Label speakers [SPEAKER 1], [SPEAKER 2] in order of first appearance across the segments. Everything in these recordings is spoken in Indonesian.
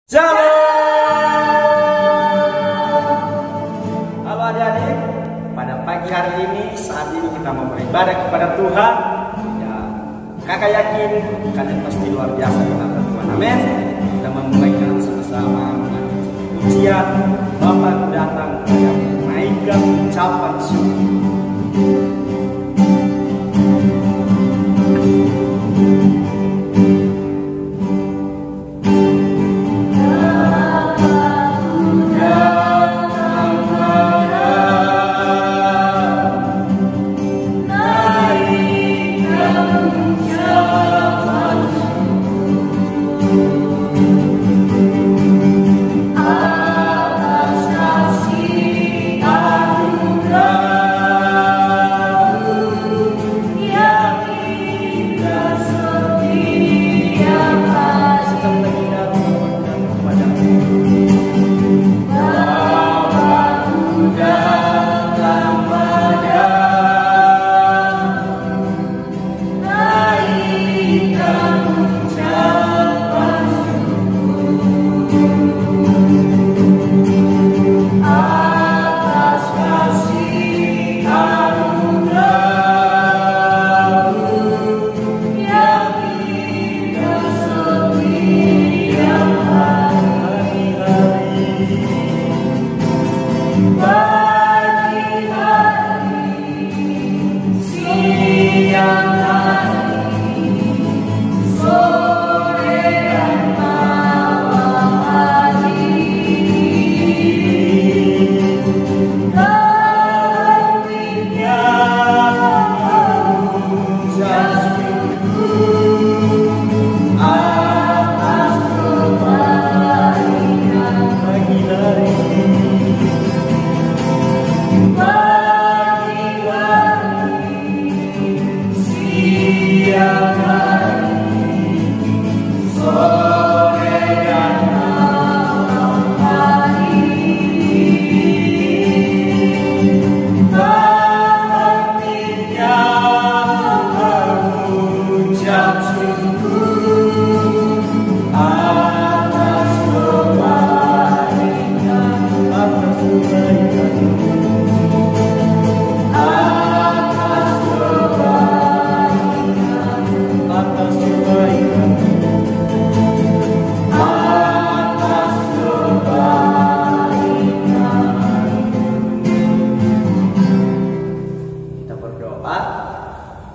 [SPEAKER 1] Shalom. Halo adik-adik, pada pagi hari ini saat ini kita mau beribadah kepada Tuhan. Ya, kakak yakin kalian pasti luar biasa kepada Tuhan. Amin. Kita memulaikan sama-sama pujian Bapa datang yang menaikkan ucapan syukur.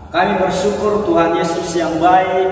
[SPEAKER 1] Kami bersyukur Tuhan Yesus yang baik.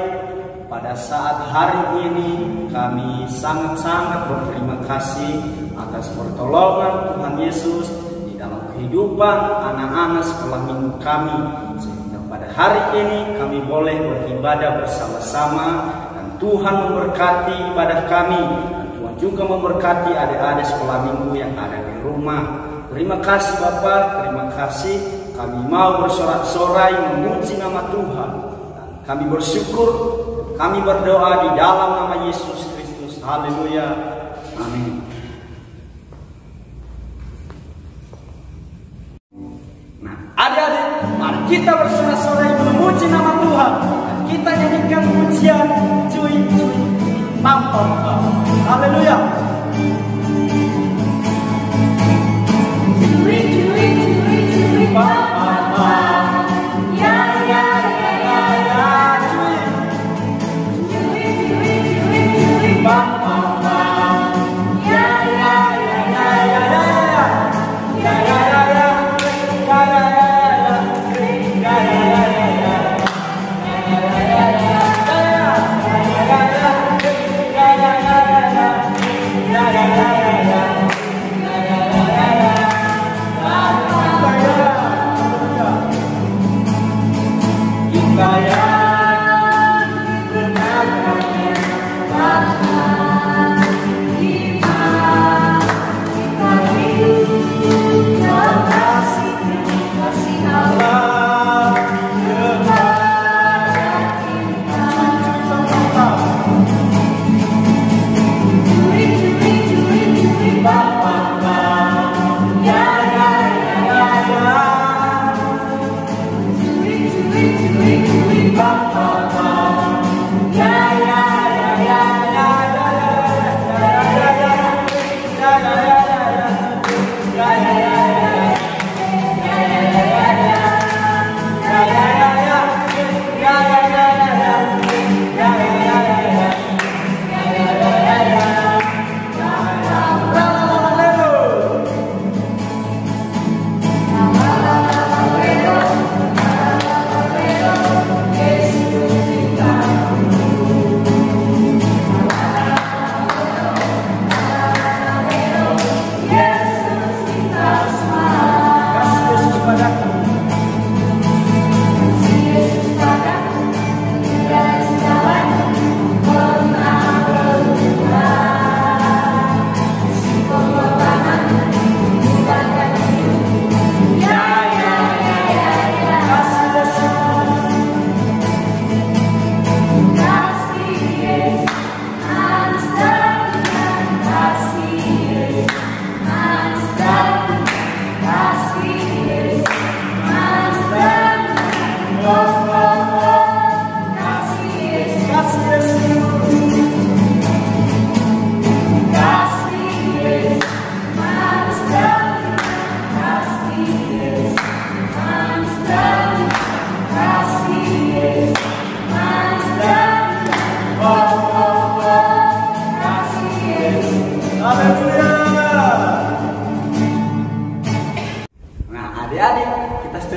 [SPEAKER 1] Pada saat hari ini kami sangat-sangat berterima kasih atas pertolongan Tuhan Yesus di dalam kehidupan anak-anak sekolah minggu kami. Sehingga pada hari ini kami boleh beribadah bersama-sama dan Tuhan memberkati ibadah kami. Dan Tuhan juga memberkati adik-adik sekolah minggu yang ada di rumah. Terima kasih Bapak, terima kasih. Kami mau bersorak-sorai memuji nama Tuhan. Dan kami bersyukur, kami berdoa di dalam nama Yesus Kristus. Haleluya. Amin. Nah, adik-adik, mari kita bersorak-sorai memuji nama Tuhan. Dan kita nyanyikan pujian cuy pam pam pam. Haleluya.
[SPEAKER 2] Yeah.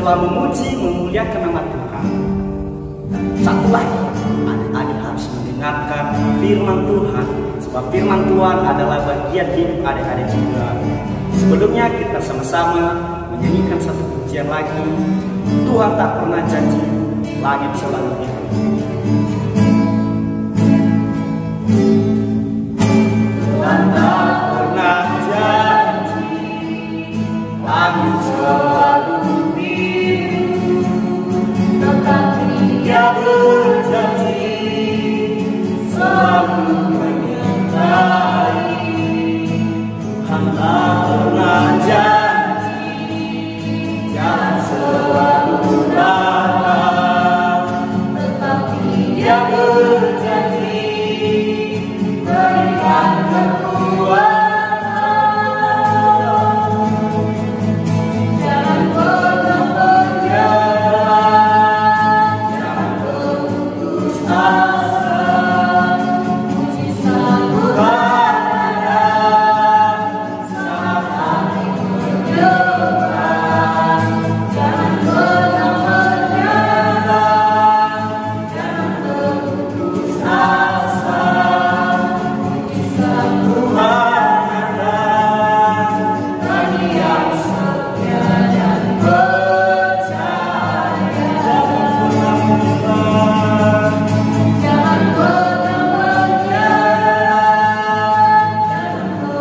[SPEAKER 1] setelah memuji memuliakan nama Tuhan. Satu lagi, adik-adik harus mendengarkan firman Tuhan, sebab firman Tuhan adalah bagian hidup adik-adik juga. Sebelumnya kita sama-sama menyanyikan satu pujian lagi. Tuhan tak pernah janji, langit selalu biru. Tuhan tak pernah janji, langit selalu biru, tetapi Dia berjanji selalu menyertai. Tuhan tak pernah janji, jangan selalu rata, tetapi Dia berjanji berikan kekuatan. Jangan pernah menyerah, jangan putus asa, mujizat Tuhan ada saat hati menyerah. Jangan pernah menyerah, jangan putus asa, mujizat Tuhan ada bagi yang setia dan percaya. Jangan pernah menyerah, jangan pernah menyerah, jangan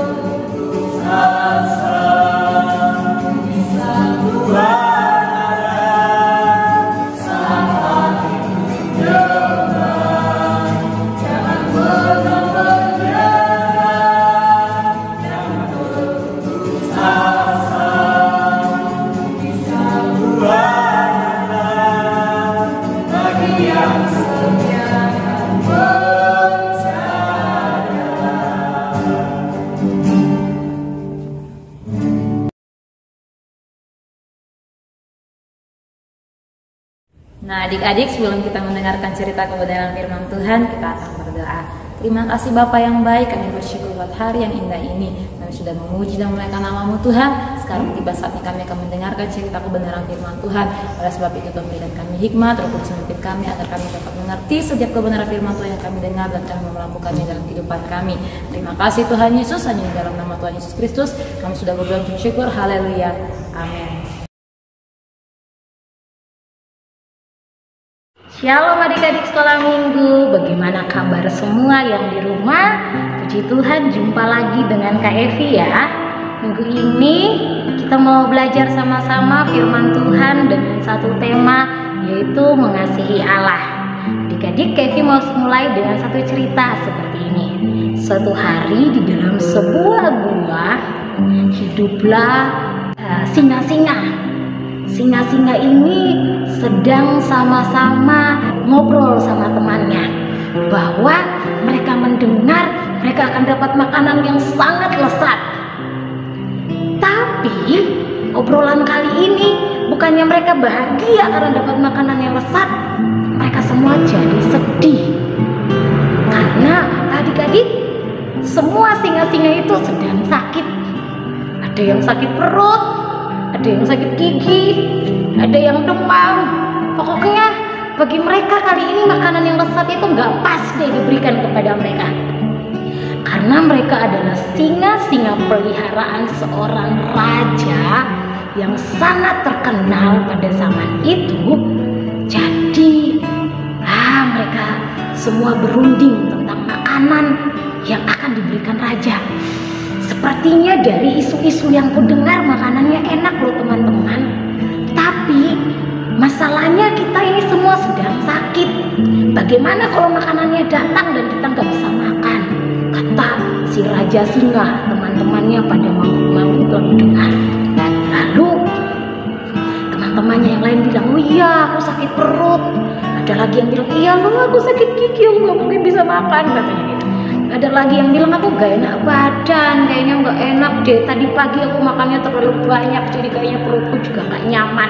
[SPEAKER 1] putus asa, mujizat Tuhan ada saat hati menyerah. Jangan pernah menyerah, jangan putus asa, mujizat Tuhan ada bagi yang setia dan percaya.
[SPEAKER 2] Nah, adik-adik, sebelum kita mendengarkan cerita kebenaran firman Tuhan, kita akan berdoa. Terima kasih Bapa yang baik, kami bersyukur buat hari yang indah ini. Kami sudah memuji dan memuliakan nama-Mu Tuhan. Sekarang tiba saatnya kami akan mendengarkan cerita kebenaran firman Tuhan. Oleh sebab itu Tuhan berikan kami hikmat, Roh Kudus memimpin kami agar kami dapat mengerti setiap kebenaran firman Tuhan yang kami dengar dan kami melakukannya dalam kehidupan kami. Terima kasih Tuhan Yesus, hanya di dalam nama Tuhan Yesus Kristus kami sudah berdoa dan bersyukur. Haleluya. Amin. Shalom adik-adik sekolah minggu, bagaimana kabar semua yang di rumah? Puji Tuhan, jumpa lagi dengan Kak Evi ya. Minggu ini kita mau belajar sama-sama firman Tuhan dengan satu tema, yaitu mengasihi Allah. Adik-adik, Kak Evi mau mulai dengan satu cerita seperti ini. Suatu hari di dalam sebuah gua hiduplah singa-singa. Singa-singa ini sedang sama-sama ngobrol sama temannya bahwa mereka mendengar mereka akan dapat makanan yang sangat lezat. Tapi obrolan kali ini bukannya mereka bahagia karena dapat makanan yang lezat, mereka semua jadi sedih. Karena adik-adik, semua singa-singa itu sedang sakit. Ada yang sakit perut, ada yang sakit gigi, ada yang demam. Pokoknya bagi mereka kali ini makanan yang lezat itu nggak pas deh diberikan kepada mereka. Karena mereka adalah singa-singa peliharaan seorang raja yang sangat terkenal pada zaman itu. Jadi mereka semua berunding tentang makanan yang akan diberikan raja. Sepertinya dari isu-isu yang ku dengar makanannya enak loh teman-teman. Tapi masalahnya kita ini semua sedang sakit. Bagaimana kalau makanannya datang dan kita nggak bisa makan? Kata si Raja Singa, teman-temannya pada mangguk-mangguk lalu dengar. Lalu teman-temannya yang lain bilang, oh iya aku sakit perut. Ada lagi yang bilang, iya loh aku sakit gigi, aku nggak mungkin bisa makan, katanya gitu. Ada lagi yang bilang aku gak enak badan, kayaknya nggak enak deh. Tadi pagi aku makannya terlalu banyak, jadi kayaknya perutku juga nggak nyaman.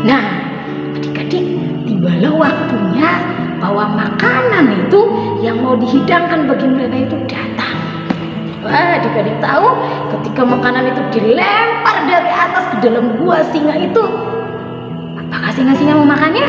[SPEAKER 2] Nah, adik-adik, tibalah waktunya bahwa makanan itu yang mau dihidangkan bagi mereka itu datang. Adik-adik tahu ketika makanan itu dilempar dari atas ke dalam gua singa itu, apakah singa-singa memakannya?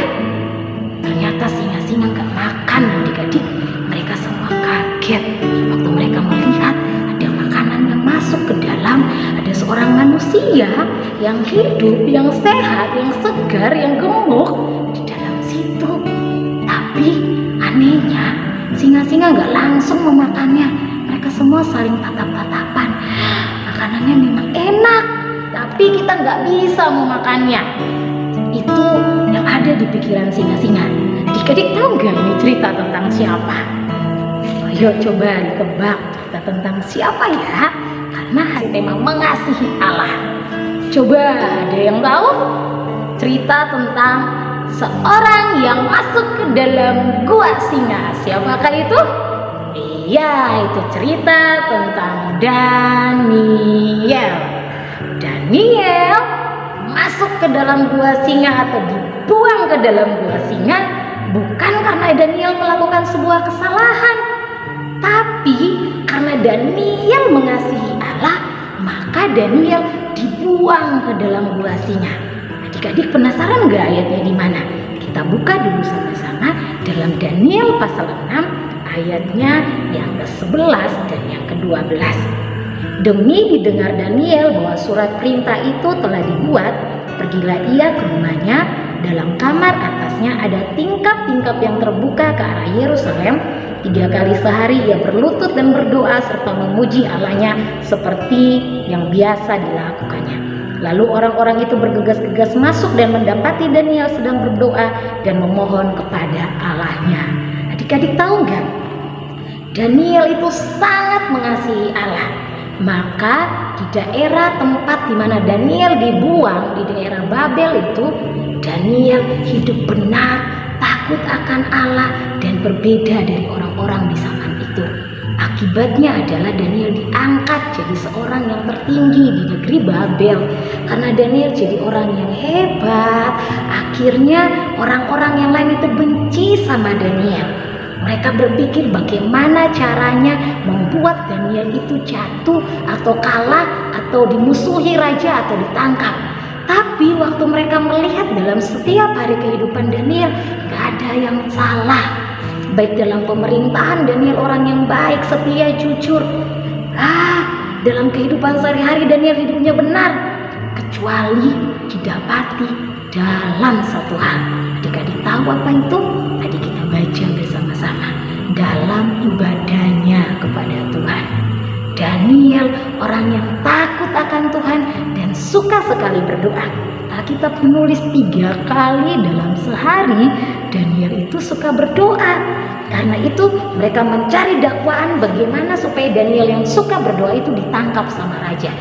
[SPEAKER 2] Ternyata singa-singa nggak makan adik-adik. Mereka semua kaget waktu mereka melihat ada makanan yang masuk ke dalam, ada seorang manusia yang hidup, yang sehat, yang segar, yang gemuk di dalam situ. Tapi anehnya singa-singa nggak langsung memakannya. Mereka semua saling tatap-tatapan. Makanannya memang enak, tapi kita nggak bisa memakannya. Itu yang ada di pikiran singa-singa. Adik-adik tahu nggak ini cerita tentang siapa? Ayo coba ditebak cerita tentang siapa ya? Karena hari tema mengasihi Allah. Coba ada yang tahu? Cerita tentang seorang yang masuk ke dalam gua singa. Siapakah itu? Iya, itu cerita tentang Daniel. Daniel masuk ke dalam gua singa atau dibuang ke dalam gua singa bukan karena Daniel melakukan sebuah kesalahan, tapi karena Daniel mengasihi Allah, maka Daniel dibuang ke dalam gua singa. Adik-adik penasaran nggak ayatnya di mana? Kita buka dulu sama-sama dalam Daniel pasal 6 ayatnya yang ke-11 dan yang ke-12. Demi didengar Daniel bahwa surat perintah itu telah dibuat, pergilah ia ke rumahnya. Dalam kamar atasnya ada tingkap-tingkap yang terbuka ke arah Yerusalem. 3 kali sehari ia berlutut dan berdoa serta memuji Allahnya seperti yang biasa dilakukannya. Lalu orang-orang itu bergegas-gegas masuk dan mendapati Daniel sedang berdoa dan memohon kepada Allahnya. Adik-adik tahu nggak? Daniel itu sangat mengasihi Allah. Maka di daerah tempat di mana Daniel dibuang, di daerah Babel itu, Daniel hidup benar, takut akan Allah dan berbeda dari orang-orang di zaman itu. Akibatnya adalah Daniel diangkat jadi seorang yang tertinggi di negeri Babel. Karena Daniel jadi orang yang hebat, akhirnya orang-orang yang lain itu benci sama Daniel. Mereka berpikir bagaimana caranya membuat Daniel itu jatuh atau kalah atau dimusuhi raja atau ditangkap. Tapi waktu mereka melihat dalam setiap hari kehidupan Daniel, gak ada yang salah. Baik dalam pemerintahan, Daniel orang yang baik, setia, jujur. Dalam kehidupan sehari-hari Daniel hidupnya benar. Kecuali didapati dalam satu hal. Adik-adik tahu apa itu? Tadi kita baca bersama-sama. Dalam ibadahnya kepada Tuhan. Daniel orang yang takut akan Tuhan dan suka sekali berdoa. Alkitab menulis 3 kali dalam sehari Daniel itu suka berdoa. Karena itu mereka mencari dakwaan bagaimana supaya Daniel yang suka berdoa itu ditangkap sama raja.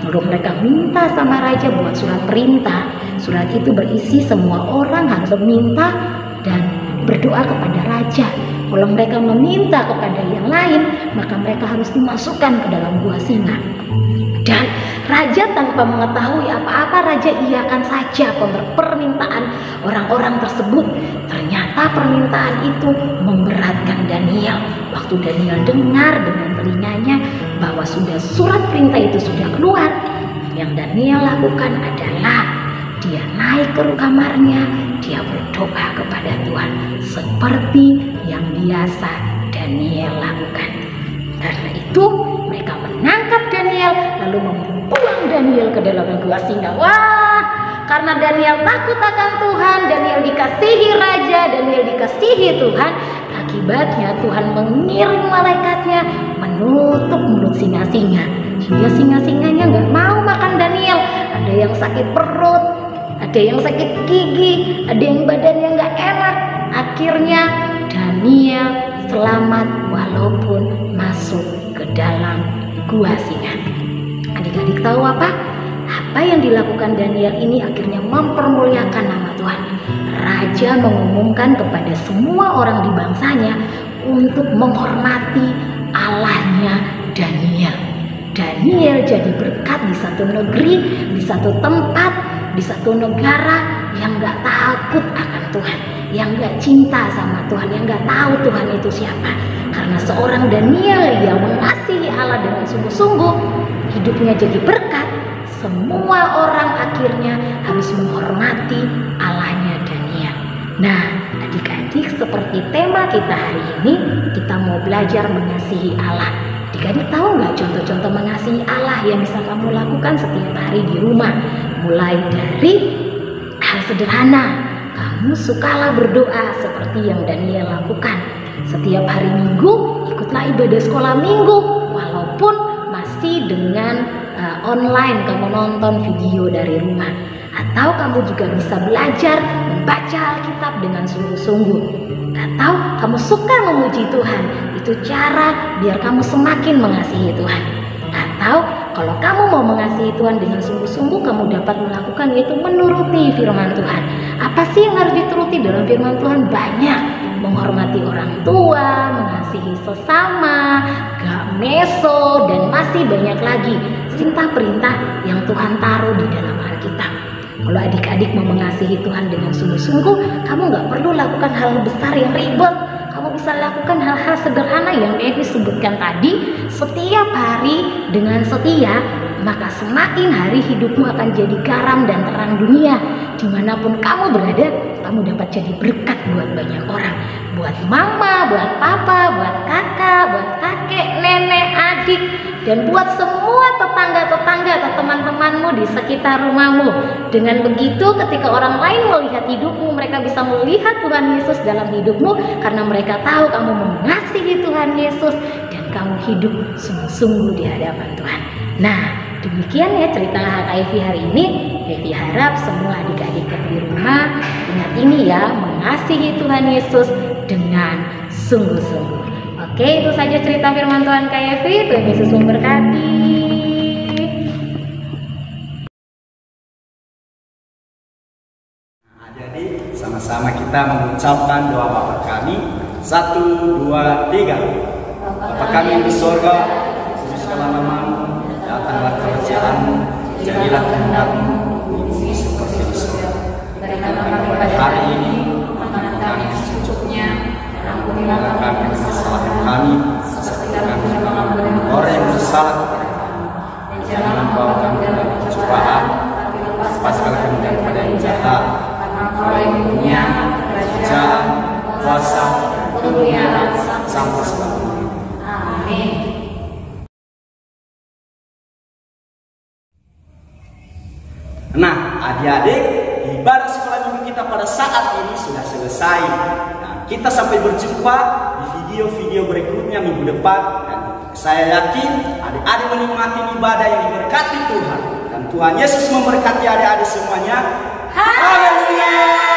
[SPEAKER 2] Lalu mereka minta sama raja buat surat perintah. Surat itu berisi semua orang harus meminta dan berdoa kepada raja. Kalau mereka meminta kepada yang lain, maka mereka harus dimasukkan ke dalam gua singa. Dan raja tanpa mengetahui apa-apa, raja iakan saja permintaan orang-orang tersebut. Ternyata permintaan itu memberatkan Daniel. Waktu Daniel dengar dengan telinganya bahwa surat perintah itu sudah keluar, yang Daniel lakukan adalah dia naik ke kamarnya, dia berdoa kepada Tuhan seperti yang biasa Daniel lakukan. Karena itu mereka menangkap Daniel lalu membuang Daniel ke dalam gua singa. Karena Daniel takut akan Tuhan, Daniel dikasihi raja, Daniel dikasihi Tuhan. Akibatnya Tuhan mengirim malaikatnya menutup mulut singa-singa. Hingga singa-singanya nggak mau makan Daniel. Ada yang sakit perut, ada yang sakit gigi, ada yang badannya nggak enak. Akhirnya Daniel selamat walaupun masuk ke dalam gua singa. Adik-adik tahu apa? Apa yang dilakukan Daniel ini akhirnya mempermuliakan nama Tuhan. Raja mengumumkan kepada semua orang di bangsanya untuk menghormati Allahnya Daniel. Daniel jadi berkat di satu negeri, di satu tempat, di satu negara yang gak takut akan Tuhan, yang gak cinta sama Tuhan, yang gak tahu Tuhan itu siapa. Karena seorang Daniel yang mengasihi Allah dengan dengan sungguh-sungguh, hidupnya jadi berkat, semua orang akhirnya harus menghormati Allahnya Dania. Nah, adik-adik, seperti tema kita hari ini, kita mau belajar mengasihi Allah. Adik-adik tahu nggak contoh-contoh mengasihi Allah yang bisa kamu lakukan setiap hari di rumah? Mulai dari hal sederhana, kamu sukalah berdoa seperti yang Daniel lakukan. Setiap hari Minggu, ikutlah ibadah sekolah Minggu, walaupun masih dengan online, kamu nonton video dari rumah. Atau kamu juga bisa belajar membaca Alkitab dengan sungguh-sungguh. Atau kamu suka memuji Tuhan, itu cara biar kamu semakin mengasihi Tuhan. Atau kalau kamu mau mengasihi Tuhan dengan sungguh-sungguh, kamu dapat melakukan yaitu menuruti firman Tuhan. Apa sih yang harus dituruti dalam firman Tuhan? Banyak. Menghormati orang tua, mengasihi sesama, gak meso, dan masih banyak lagi perintah-perintah yang Tuhan taruh di dalam Alkitab. Kalau adik-adik mau mengasihi Tuhan dengan sungguh-sungguh, kamu gak perlu lakukan hal besar yang ribet. Kamu bisa lakukan hal-hal sederhana yang Devi sebutkan tadi. Setiap hari dengan setia, maka semakin hari hidupmu akan jadi garam dan terang dunia. Dimanapun kamu berada, kamu dapat jadi berkat buat banyak orang. Buat mama, buat papa, buat kakak, buat kakek, nenek, adik, dan buat semua tetangga-tetangga atau teman-temanmu di sekitar rumahmu. Dengan begitu, ketika orang lain melihat hidupmu, mereka bisa melihat Tuhan Yesus dalam hidupmu, karena mereka tahu kamu mengasihi Tuhan Yesus dan kamu hidup sungguh-sungguh di hadapan Tuhan. Nah, demikian ya cerita HKIV hari ini. Devi harap semua adik-adik yang di rumah ingat ini ya, mengasihi Tuhan Yesus dengan sungguh-sungguh. Oke, itu saja cerita firman Tuhan KIV. Tuhan Yesus memberkati.
[SPEAKER 1] Nah, jadi sama-sama kita mengucapkan doa Bapa kami. 1, 2, 3. Bapa kami yang di surga, kuduskanlah nama-Mu, datanglah kerajaanmu, jadilah kehendak-Mu seperti di surga. Berikan kami pada hari ini makanan kami secukupnya, ampunilah kami kesalahan kami, seperti kami juga mengampuni orang yang bersalah kepada kami. Dan jangan membawa kami dalam pencobaan, tapi lepaskanlah kami daripada yang jahat. Karena Engkau yang punya kerajaan, kuasa, kemuliaan sampai selamanya. Amin. Nah, adik-adik, ibadah sekolah minggu kita pada saat ini sudah selesai. Nah, kita sampai berjumpa di video-video berikutnya minggu depan. Dan saya yakin adik-adik menikmati ibadah yang diberkati Tuhan. Dan Tuhan Yesus memberkati adik-adik semuanya. Haleluya.